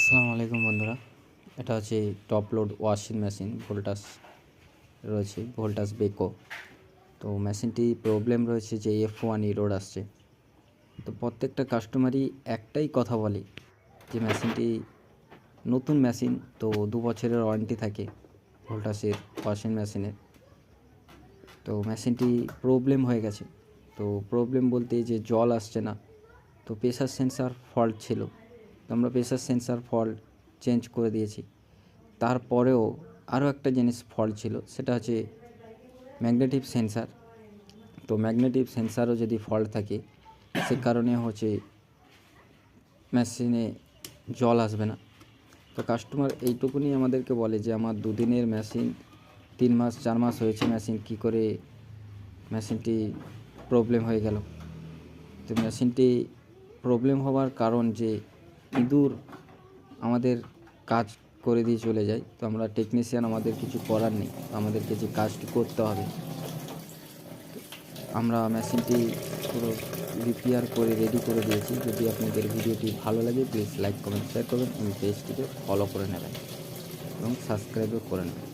আসসালামু আলাইকুম বন্ধুরা। এটা হচ্ছে top load washing machine, Voltas রয়েছে, ভোল্টাস বেকো। তো মেশিনটি প্রবলেম রয়েছে যে F1 এরর আসছে। তো প্রত্যেকটা কাস্টমারই একটাই কথা বলে যে মেশিনটি নতুন মেশিন, তো 2 বছরের ওয়ারেন্টি থাকে ভোল্টাসের ওয়াশিং মেশিনের। তো মেশিনটি প্রবলেম হয়ে গেছে। তো প্রবলেম বলতে যে জল আসছে না, তো প্রেসার সেন্সার ফল্ট ছিল। তো আমরা প্রেসার সেন্সার ফল্ট চেঞ্জ করে দিয়েছি। তারপরেও আরও একটা জিনিস ফল্ট ছিল, সেটা হচ্ছে ম্যাগনেটিক সেন্সার। তো ম্যাগনেটিক সেন্সারও যদি ফল্ট থাকে, সে কারণে হচ্ছে মেশিনে জল আসবে না। তো কাস্টমার এইটুকুনি আমাদেরকে বলে যে আমার 2 দিনের মেশিন, 3 মাস 4 মাস হয়েছে মেশিন, কী করে মেশিনটি প্রবলেম হয়ে গেল। তো মেশিনটি প্রবলেম হওয়ার কারণ যে ইঁদুর আমাদের কাজ করে দিয়ে চলে যায়। তো আমরা টেকনিশিয়ান, আমাদের কিছু করার নেই, আমাদেরকে যে কাজটি করতে হবে। আমরা মেশিনটি পুরো রিপেয়ার করে রেডি করে দিয়েছি। যদি আপনাদের ভিডিওটি ভালো লাগে, প্লিজ লাইক, কমেন্ট, শেয়ার করবেন এবং পেজটিকে ফলো করে নেবেন এবং সাবস্ক্রাইবও করে নেবেন।